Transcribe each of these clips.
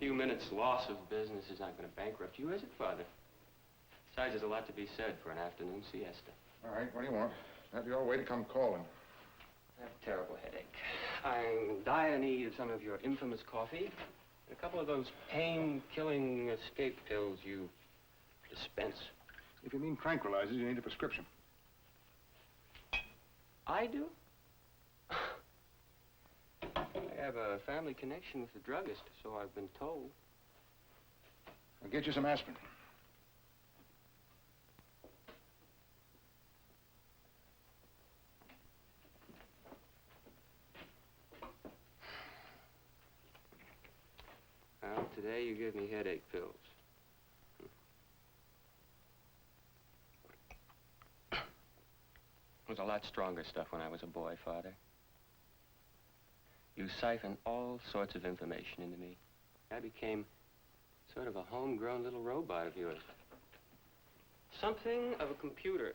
few minutes' loss of business is not going to bankrupt you, is it, Father? Besides, there's a lot to be said for an afternoon siesta. All right, what do you want? Have your way to come calling. I have a terrible headache. I'm in dire need of some of your infamous coffee and a couple of those pain-killing escape pills you dispense. If you mean tranquilizers, you need a prescription. I do? I have a family connection with the druggist, so I've been told. I'll get you some aspirin. Well, today you give me headache pills. It was a lot stronger stuff when I was a boy, Father. You siphoned all sorts of information into me. I became sort of a homegrown little robot of yours. Something of a computer.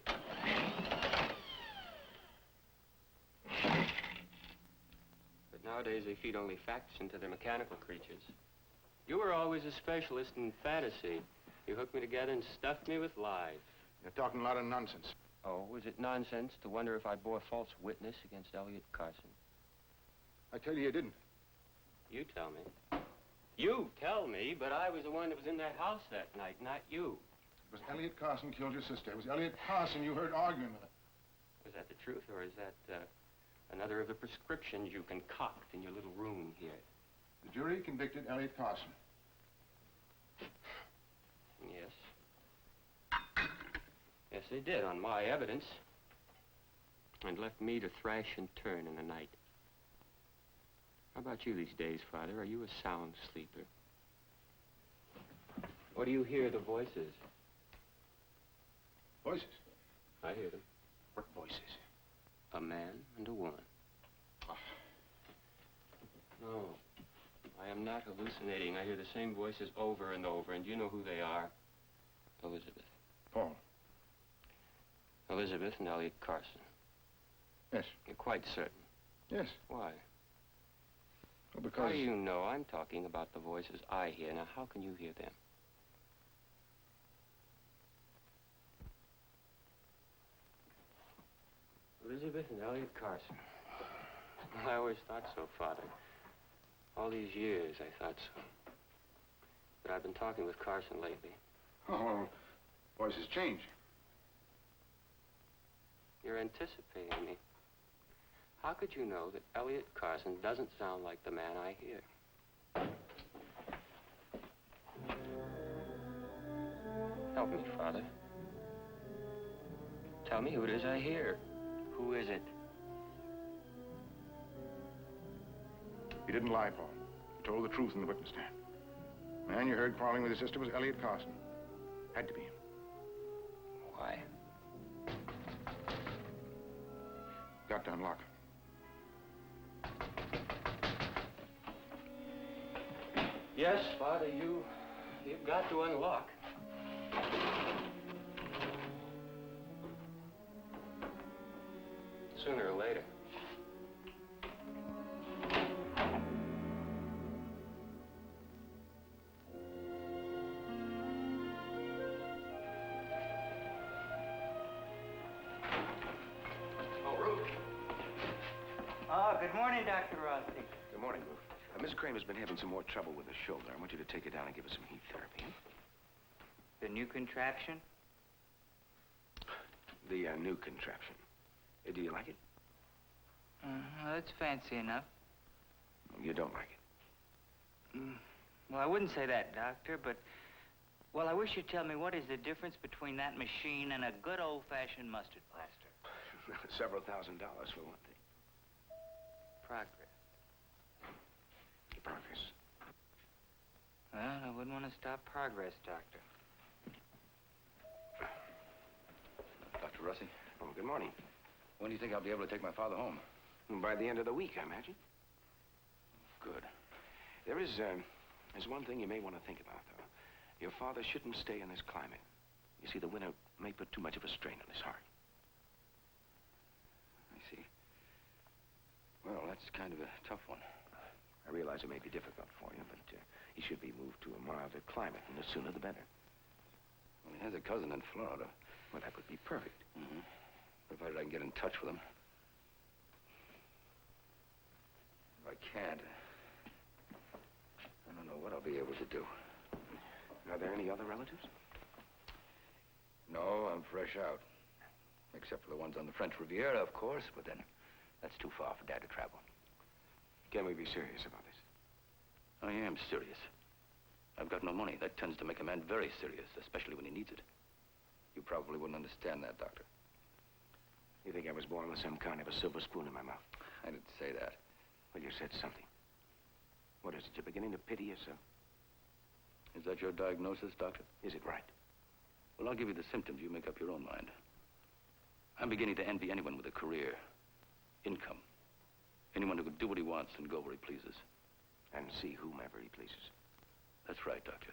But nowadays they feed only facts into their mechanical creatures. You were always a specialist in fantasy. You hooked me together and stuffed me with lies. You're talking a lot of nonsense. Oh, was it nonsense to wonder if I bore false witness against Elliot Carson? I tell you didn't. You tell me. You tell me, but I was the one that was in that house that night, not you. It was Elliot Carson killed your sister. It was Elliot Carson you heard arguing with her. Was that the truth, or is that another of the prescriptions you concoct in your little room here? The jury convicted Elliot Carson. Yes. Yes, they did, on my evidence. And left me to thrash and turn in the night. How about you these days, Father? Are you a sound sleeper? Or do you hear the voices? Voices? I hear them. What voices? A man and a woman. Oh. No, I am not hallucinating. I hear the same voices over and over, and you know who they are. Elizabeth. Paul. Elizabeth and Elliot Carson. Yes. You're quite certain? Yes. Why? Well, because... How do you know? I'm talking about the voices I hear. Now, how can you hear them? Elizabeth and Elliot Carson. I always thought so, Father. All these years, I thought so. But I've been talking with Carson lately. Oh, well, voices change. You're anticipating me. How could you know that Elliot Carson doesn't sound like the man I hear? Help me, Father. Tell me who it is I hear. Who is it? You didn't lie, Paul. You told the truth in the witness stand. The man you heard quarreling with his sister was Elliot Carson. Had to be. Why? Got to unlock. Yes, Father, you've got to unlock. Sooner or later. Oh, Ruth. Oh, good morning, Dr. Rossi. Good morning, Ruth. Mrs. Kramer's been having some more trouble with her shoulder. I want you to take her down and give her some heat therapy. The new contraption? The new contraption. Do you like it? Well, that's fancy enough. You don't like it? Well, I wouldn't say that, Doctor, but... Well, I wish you'd tell me what is the difference between that machine and a good old-fashioned mustard plaster. Several $1,000s for one thing. Progress. Progress. Well, I wouldn't want to stop progress, Doctor. Dr. Rossi? Oh, good morning. When do you think I'll be able to take my father home? By the end of the week, I imagine. Good. There's one thing you may want to think about, though. Your father shouldn't stay in this climate. You see, the winter may put too much of a strain on his heart. I see. Well, that's kind of a tough one. I realize it may be difficult for you, but he should be moved to a milder climate, and the sooner the better. Well, he has a cousin in Florida. Well, that would be perfect. Mm-hmm. Provided I can get in touch with him. If I can't, I don't know what I'll be able to do. Are there any other relatives? No, I'm fresh out. Except for the ones on the French Riviera, of course, but then that's too far for Dad to travel. Can we be serious about this? I am serious. I've got no money. That tends to make a man very serious, especially when he needs it. You probably wouldn't understand that, Doctor. You think I was born with some kind of a silver spoon in my mouth? I didn't say that. Well, you said something. What is it? You're beginning to pity yourself? Is that your diagnosis, Doctor? Is it right? Well, I'll give you the symptoms. You make up your own mind. I'm beginning to envy anyone with a career, income. Anyone who can do what he wants and go where he pleases. And see whomever he pleases. That's right, Doctor.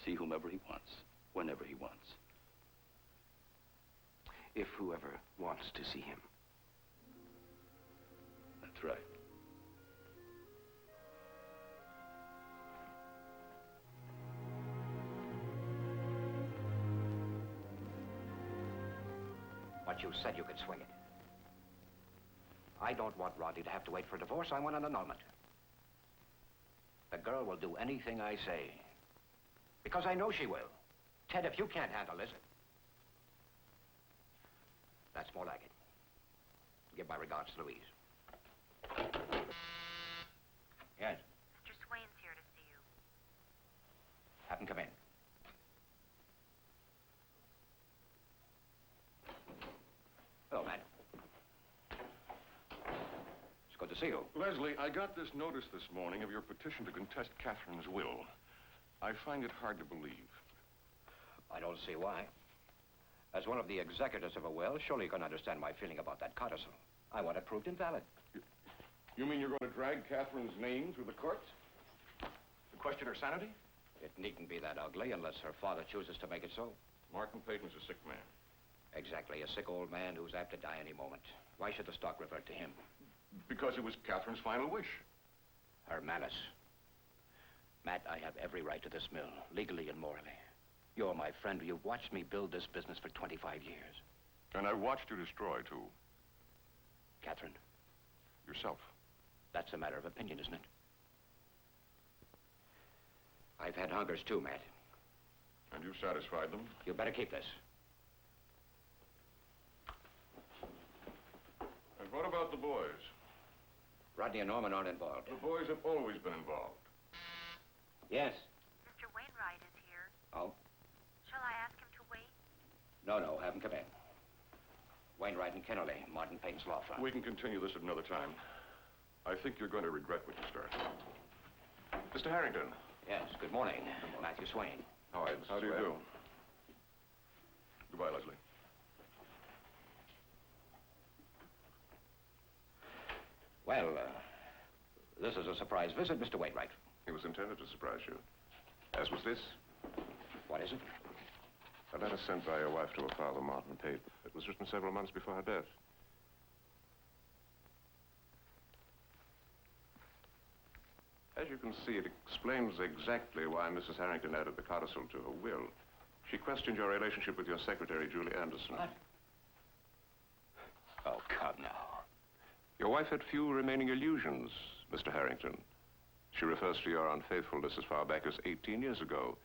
See whomever he wants, whenever he wants. If whoever wants to see him. That's right. But you said you could swing it. I don't want Rodney to have to wait for a divorce. I want an annulment. The girl will do anything I say. Because I know she will. Ted, if you can't handle this... That's more like it. Give my regards to Louise. Yes? Mr. Swain's here to see you. Have him come in. Hello, Matt. It's good to see you. Leslie, I got this notice this morning of your petition to contest Catherine's will. I find it hard to believe. I don't see why. As one of the executors of a will, surely you can understand my feeling about that codicil. I want it proved invalid. You mean you're going to drag Catherine's name through the courts? To question her sanity? It needn't be that ugly unless her father chooses to make it so. Martin Peyton's a sick man. Exactly, a sick old man who's apt to die any moment. Why should the stock revert to him? Because it was Catherine's final wish. Her malice. Matt, I have every right to this mill, legally and morally. You're my friend. You've watched me build this business for 25 years. And I watched you destroy, too. Catherine, Yourself. that's a matter of opinion, isn't it? I've had hungers too, Matt. And you've satisfied them? You better keep this. And what about the boys? Rodney and Norman aren't involved. The boys have always been involved. Yes. Mr. Wainwright is here. Oh? Shall I ask him to wait? No, have him come in. Wainwright and Kennerly, Martin Payton's law firm. We can continue this at another time. I think you're going to regret what you started. Mr. Harrington. Yes, good morning. Matthew Swain. How do you do? Goodbye, Leslie. Well, this is a surprise visit, Mr. Wainwright. It was intended to surprise you. As was this. What is it? A letter sent by your wife to her father, Martin Peyton. It was written several months before her death. As you can see, it explains exactly why Mrs. Harrington added the codicil to her will. She questioned your relationship with your secretary, Julie Anderson. What? Oh, come now. Your wife had few remaining illusions, Mr. Harrington. She refers to your unfaithfulness as far back as 18 years ago.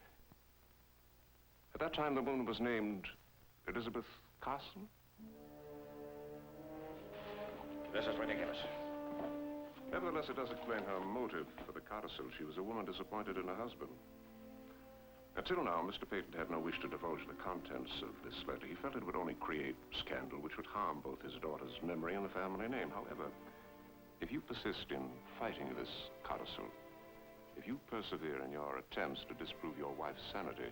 At that time, the woman was named Elizabeth Carson. This is ridiculous. Nevertheless, it does explain her motive for the codicil. She was a woman disappointed in her husband. Until now, Mr. Peyton had no wish to divulge the contents of this letter. He felt it would only create scandal, which would harm both his daughter's memory and the family name. However, if you persist in fighting this codicil, if you persevere in your attempts to disprove your wife's sanity,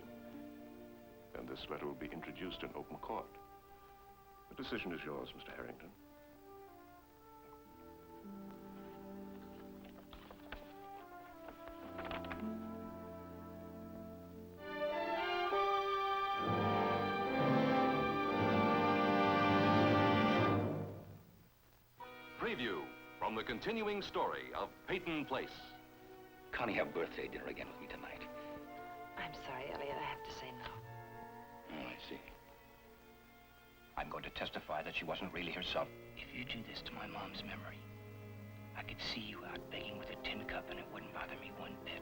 then this letter will be introduced in open court. The decision is yours, Mr. Harrington. Preview from the continuing story of Peyton Place. Connie, have birthday dinner again with me tonight. I'm sorry, Elliot. I have to say no. Oh, I see. I'm going to testify that she wasn't really herself. If you do this to my mom's memory, I could see you out begging with a tin cup and it wouldn't bother me one bit.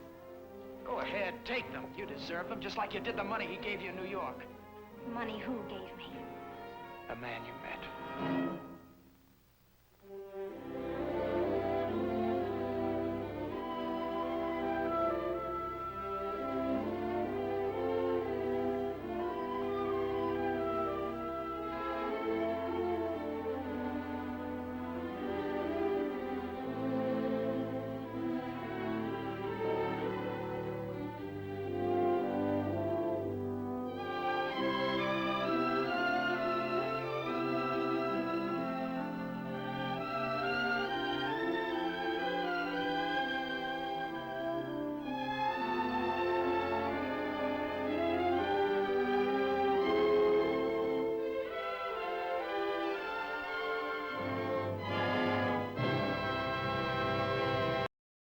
Go ahead, take them. You deserve them, just like you did the money he gave you in New York. Money who gave me? A man you met.